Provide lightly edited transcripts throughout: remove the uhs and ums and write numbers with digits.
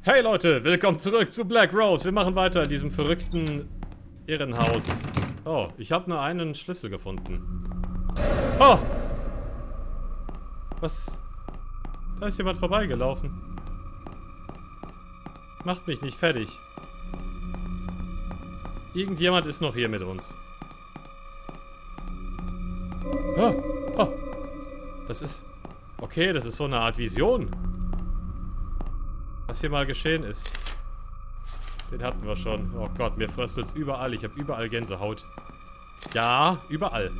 Hey Leute, willkommen zurück zu Black Rose. Wir machen weiter in diesem verrückten Irrenhaus. Oh, ich habe nur einen Schlüssel gefunden. Oh! Was? Da ist jemand vorbeigelaufen. Macht mich nicht fertig. Irgendjemand ist noch hier mit uns. Oh, oh. Das ist... Okay, das ist so eine Art Vision. Was hier mal geschehen ist. Den hatten wir schon. Oh Gott, mir fröstelt's überall. Ich habe überall Gänsehaut. Ja, überall.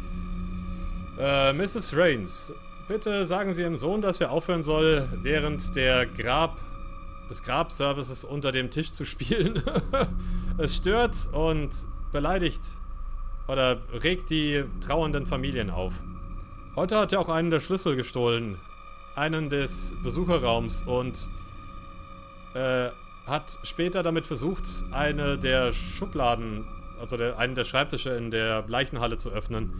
Mrs. Rains, bitte sagen Sie Ihrem Sohn, dass er aufhören soll, während des Grabservices unter dem Tisch zu spielen. Es stört und beleidigt oder regt die trauernden Familien auf. Heute hat er auch einen der Schlüssel gestohlen. Einen des Besucherraums und hat später damit versucht, eine der Schubladen, also einen der Schreibtische in der Leichenhalle zu öffnen.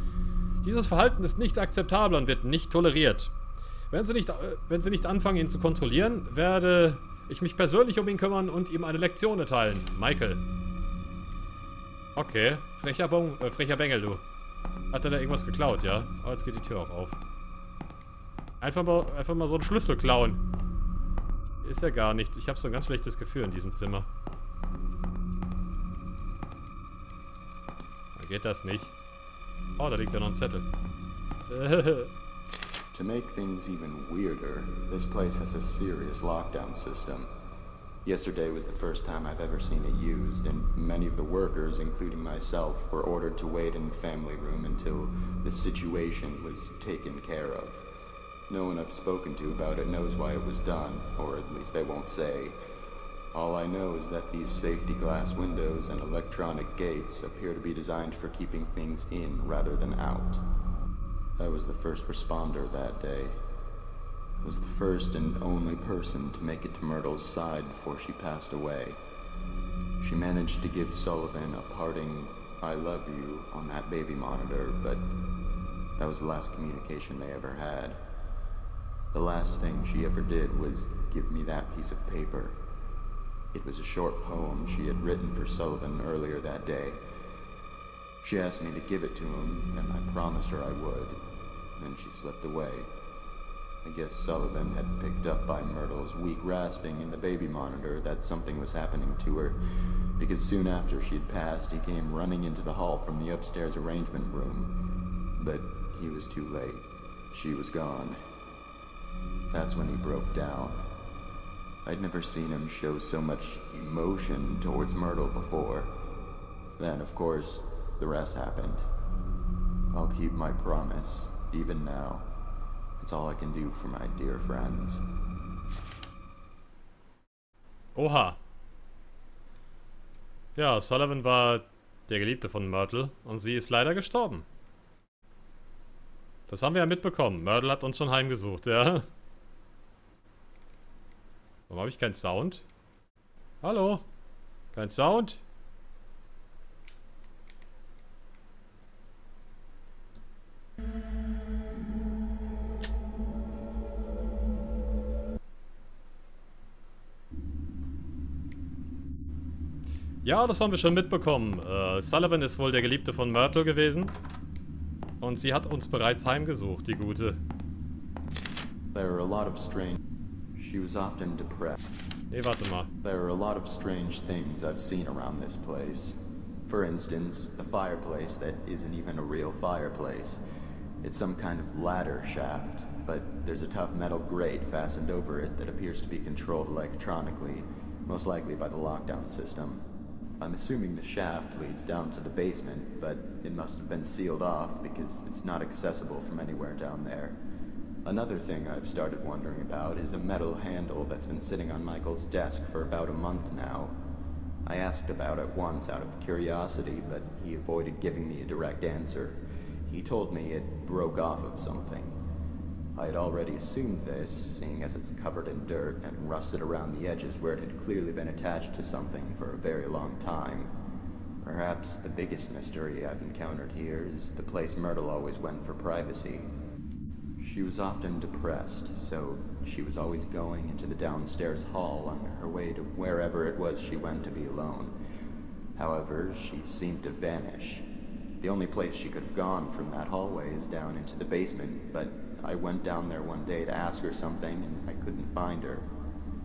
Dieses Verhalten ist nicht akzeptabel und wird nicht toleriert. Wenn Sie nicht anfangen, ihn zu kontrollieren, werde ich mich persönlich um ihn kümmern und ihm eine Lektion erteilen. Michael. Okay, frecher Bengel, du. Hat er da irgendwas geklaut, ja? Oh, jetzt geht die Tür auch auf. Einfach mal so einen Schlüssel klauen. Ist ja gar nichts. Ich habe so ein ganz schlechtes Gefühl in diesem Zimmer. Da geht das nicht. Oh, da liegt ja noch ein Zettel. To make things even weirder, this place has a serious lockdown system. Yesterday was the first time I've ever seen it used, and many of the workers, including myself, were ordered to wait in the family room until the situation was taken care of. No one I've spoken to about it knows why it was done, or at least they won't say. All I know is that these safety glass windows and electronic gates appear to be designed for keeping things in rather than out. I was the first responder that day. I was the first and only person to make it to Myrtle's side before she passed away. She managed to give Sullivan a parting "I love you" on that baby monitor, but that was the last communication they ever had. The last thing she ever did was give me that piece of paper. It was a short poem she had written for Sullivan earlier that day. She asked me to give it to him, and I promised her I would. Then she slipped away. I guess Sullivan had picked up by Myrtle's weak rasping in the baby monitor that something was happening to her, because soon after she'd passed, he came running into the hall from the upstairs arrangement room. But he was too late. She was gone. That's when he broke down. I'd never seen him show so much emotion towards Myrtle before. Then, of course, the rest happened. I'll keep my promise, even now. It's all I can do for my dear friends. Oha. Ja, Sullivan war der Geliebte von Myrtle und sie ist leider gestorben. Das haben wir ja mitbekommen. Myrtle hat uns schon heimgesucht, ja. Warum habe ich keinen Sound? Hallo? Kein Sound? Ja, das haben wir schon mitbekommen. Sullivan ist wohl der Geliebte von Myrtle gewesen. Und sie hat uns bereits heimgesucht, die Gute. There are a lot of strange... She was often depressed. Nee, warte mal. There are a lot of strange things I've seen around this place. For instance, the fireplace that isn't even a real fireplace. It's some kind of ladder shaft, but there's a tough metal grate fastened over it that appears to be controlled electronically, most likely by the lockdown system. I'm assuming the shaft leads down to the basement, but it must have been sealed off because it's not accessible from anywhere down there. Another thing I've started wondering about is a metal handle that's been sitting on Michael's desk for about a month now. I asked about it once out of curiosity, but he avoided giving me a direct answer. He told me it broke off of something. I had already assumed this, seeing as it's covered in dirt and rusted around the edges where it had clearly been attached to something for a very long time. Perhaps the biggest mystery I've encountered here is the place Myrtle always went for privacy. She was often depressed, so she was always going into the downstairs hall on her way to wherever it was she went to be alone. However, she seemed to vanish. The only place she could have gone from that hallway is down into the basement, but I went down there one day to ask her something and I couldn't find her.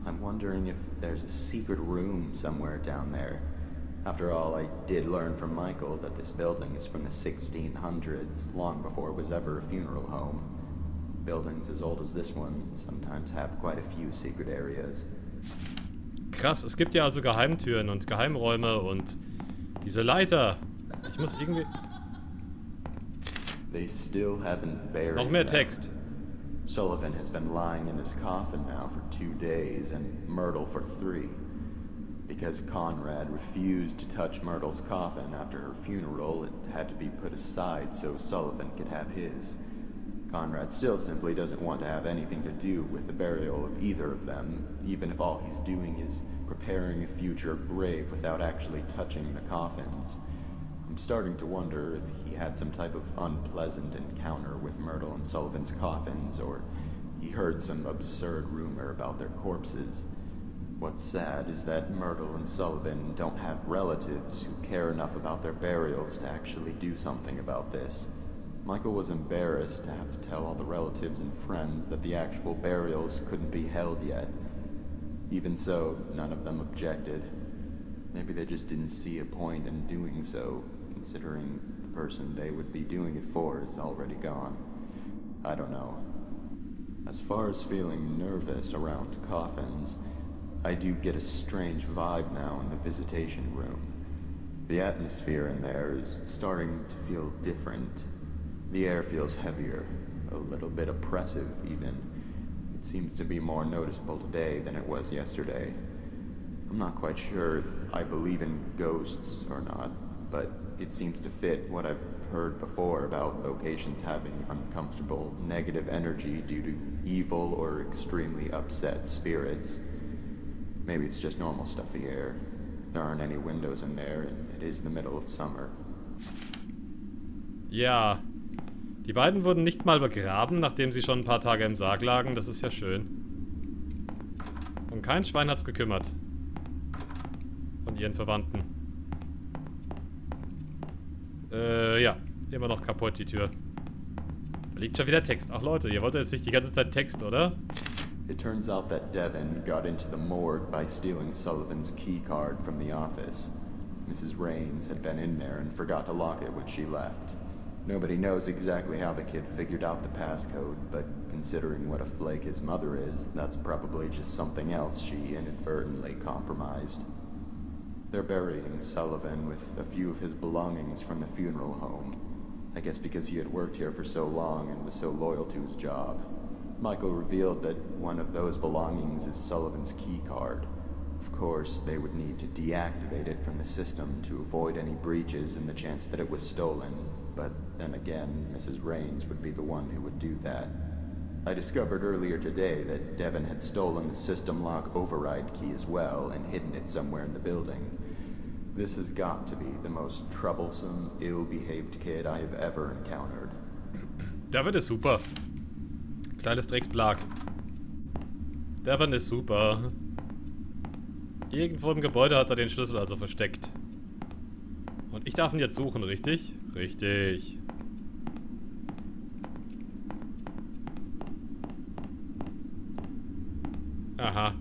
I'm wondering if there's a secret room somewhere down there. After all, I did learn from Michael that this building is from the 1600s, long before it was ever a funeral home. Buildings as old as this one sometimes have quite a few secret areas. Krass, es gibt ja also Geheimtüren und Geheimräume und diese Leiter. Ich muss irgendwie... They still haven't buried Noch mehr them. Text. Sullivan has been lying in his coffin now for 2 days and Myrtle for 3. Because Conrad refused to touch Myrtle's coffin after her funeral, it had to be put aside so Sullivan could have his. Conrad still simply doesn't want to have anything to do with the burial of either of them, even if all he's doing is preparing a future grave without actually touching the coffins. I'm starting to wonder if he had some type of unpleasant encounter with Myrtle and Sullivan's coffins, or he heard some absurd rumor about their corpses. What's sad is that Myrtle and Sullivan don't have relatives who care enough about their burials to actually do something about this. Michael was embarrassed to have to tell all the relatives and friends that the actual burials couldn't be held yet. Even so, none of them objected. Maybe they just didn't see a point in doing so, considering the person they would be doing it for is already gone. I don't know. As far as feeling nervous around coffins, I do get a strange vibe now in the visitation room. The atmosphere in there is starting to feel different. The air feels heavier, a little bit oppressive even. It seems to be more noticeable today than it was yesterday. I'm not quite sure if I believe in ghosts or not, but it seems to fit what I've heard before about locations having uncomfortable, negative energy due to evil or extremely upset spirits. Maybe it's just normal stuffy air. There aren't any windows in there, and it is the middle of summer. Ja, die beiden wurden nicht mal begraben, nachdem sie schon ein paar Tage im Sarg lagen. Das ist ja schön. Und kein Schwein hat's gekümmert. Von ihren Verwandten. Ja. Immer noch kaputt, die Tür. Da liegt schon wieder Text. Ach Leute, ihr wollt jetzt nicht die ganze Zeit Text, oder? It turns out that Devin got into the morgue by stealing Sullivan's key card from the office. Mrs. Raines had been in there and forgot to lock it when she left. Nobody knows exactly how the kid figured out the passcode, but considering what a flake his mother is, that's probably just something else she inadvertently compromised. They're burying Sullivan with a few of his belongings from the funeral home. I guess because he had worked here for so long and was so loyal to his job. Michael revealed that one of those belongings is Sullivan's key card. Of course, they would need to deactivate it from the system to avoid any breaches and the chance that it was stolen. But then again, Mrs. Raines would be the one who would do that. I discovered earlier today that Devin had stolen the system lock override key as well and hidden it somewhere in the building. This has got to be the most troublesome, ill-behaved kid I have ever encountered. Devin ist super. Kleines Drecksblag. Devin ist super. Irgendwo im Gebäude hat er den Schlüssel also versteckt. Und ich darf ihn jetzt suchen, richtig? Richtig. Aha.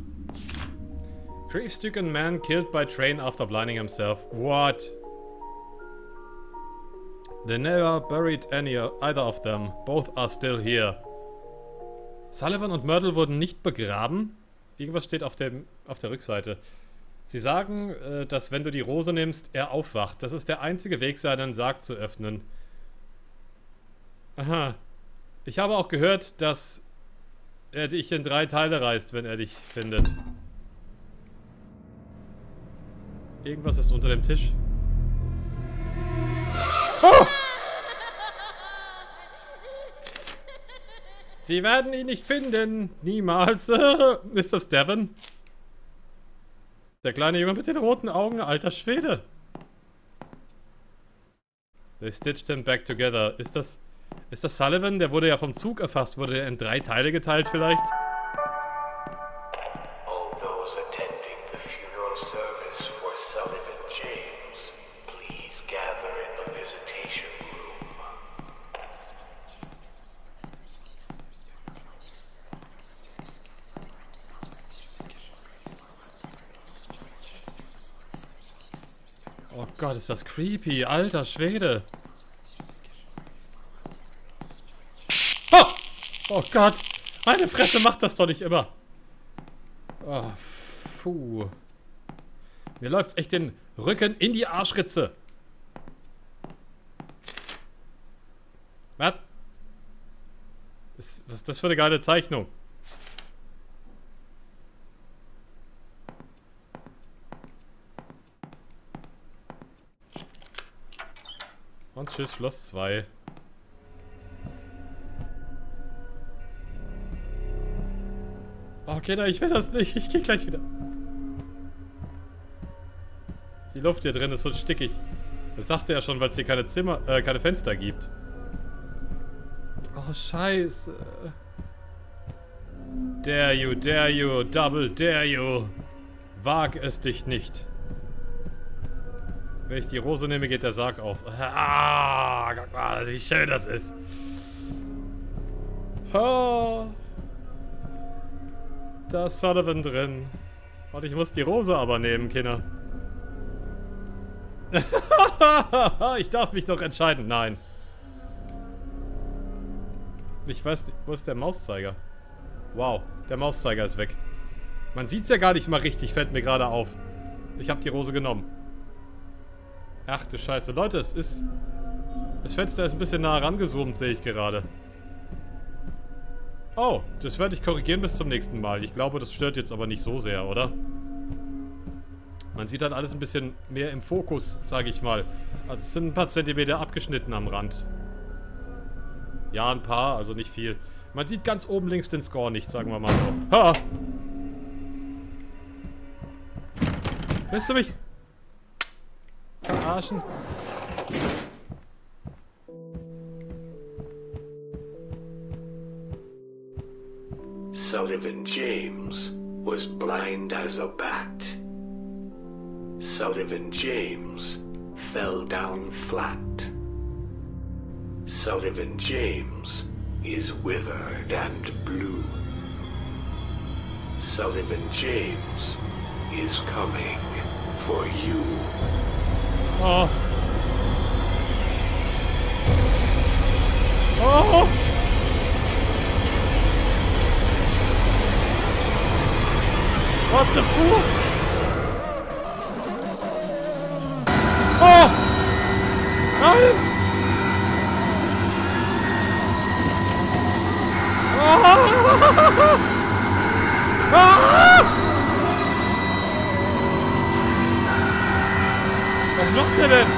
Grief-stricken man killed by train after blinding himself. What? They never buried either of them. Both are still here. Sullivan und Myrtle wurden nicht begraben. Irgendwas steht auf der Rückseite. Sie sagen, dass wenn du die Rose nimmst, er aufwacht. Das ist der einzige Weg, seinen Sarg zu öffnen. Aha. Ich habe auch gehört, dass er dich in 3 Teile reißt, wenn er dich findet. Irgendwas ist unter dem Tisch. Oh! Sie werden ihn nicht finden. Niemals. Ist das Devin? Der kleine Junge mit den roten Augen, alter Schwede. They stitched him back together. Ist das Sullivan? Der wurde ja vom Zug erfasst. Wurde er in 3 Teile geteilt vielleicht? those attending the funeral service for Sullivan James, please gather in the visitation room. Oh Gott, ist das creepy. Alter Schwede. Oh! Oh Gott. Meine Fresse macht das doch nicht immer. Oh, puh. Mir läuft's echt den Rücken in die Arschritze. Was? Was ist das für eine geile Zeichnung? Und tschüss, Schloss 2. Oh, Kinder, ich will das nicht. Ich gehe gleich wieder. Die Luft hier drin ist so stickig. Das sagte er schon, weil es hier keine keine Fenster gibt. Oh, scheiße. Dare you, double dare you. Wag es dich nicht. Wenn ich die Rose nehme, geht der Sarg auf. Ah, guck mal, wie schön das ist. Oh. Da ist Sullivan drin. Und ich muss die Rose aber nehmen, Kinder. Ich darf mich doch entscheiden. Nein. Ich weiß nicht, wo ist der Mauszeiger? Wow, der Mauszeiger ist weg. Man sieht es ja gar nicht mal richtig, fällt mir gerade auf. Ich habe die Rose genommen. Ach du Scheiße. Leute, das Fenster ist ein bisschen nah rangezoomt, sehe ich gerade. Oh, das werde ich korrigieren bis zum nächsten Mal. Ich glaube, das stört jetzt aber nicht so sehr, oder? Man sieht halt alles ein bisschen mehr im Fokus, sage ich mal. Also es sind ein paar Zentimeter abgeschnitten am Rand. Ja, ein paar, also nicht viel. Man sieht ganz oben links den Score nicht, sagen wir mal so. Ha! Willst du mich verarschen? Sullivan James was blind as a bat. Sullivan James fell down flat. Sullivan James is withered and blue. Sullivan James is coming for you. Oh. Oh. What the fuck? Oh! Nein! Ah! Ah! Was macht er denn?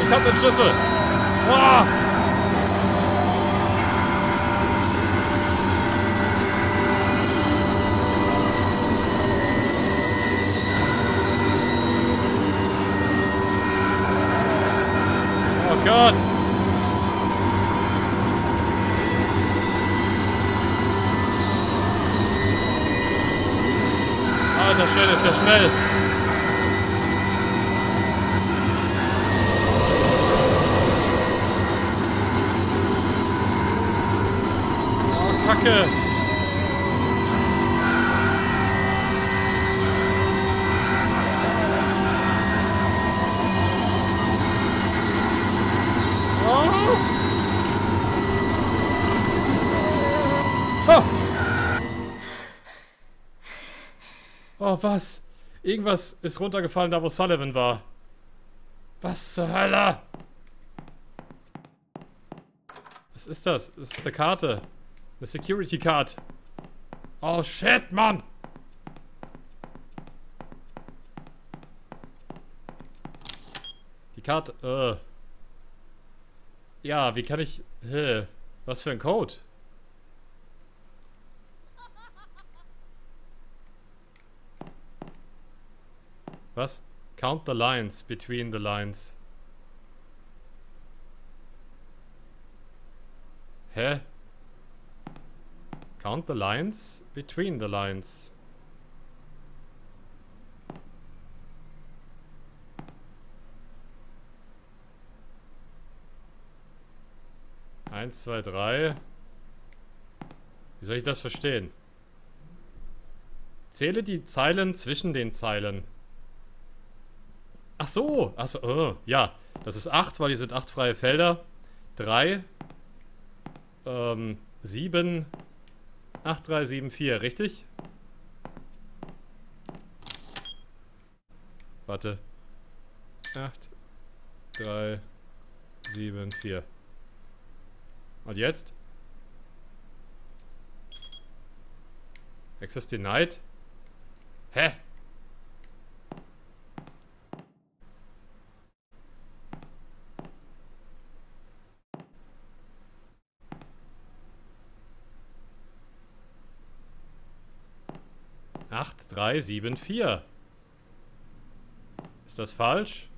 Ich hab den Schlüssel. Oh. Oh Gott. Alter Schwede, ist der schnell. Kacke! Oh! Oh! Oh, was? Irgendwas ist runtergefallen, da wo Sullivan war. Was zur Hölle? Was ist das? Das ist eine Karte. Eine Security Card. Oh shit, Mann! Karte... Ja, wie kann ich... was für ein Code? Was? Count the lines between the lines. Hä? Count the lines between the lines. Eins, zwei, drei. Wie soll ich das verstehen? Zähle die Zeilen zwischen den Zeilen. Ach so, oh, ja. Das ist 8, weil hier sind 8 freie Felder. 3, 7, 8, 3, 7, 4, richtig? Warte. 8, 3, 7, 4. Und jetzt? Access denied? Hä? Acht, drei, sieben, vier. Ist das falsch?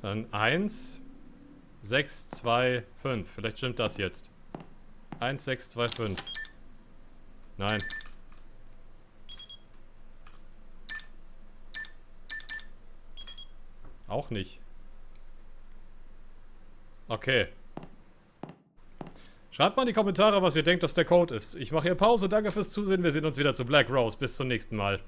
Dann 1, 6, 2, 5. Vielleicht stimmt das jetzt. 1, 6, 2, 5. Nein. Auch nicht. Okay. Schreibt mal in die Kommentare, was ihr denkt, dass der Code ist. Ich mache hier Pause. Danke fürs Zusehen. Wir sehen uns wieder zu Black Rose. Bis zum nächsten Mal.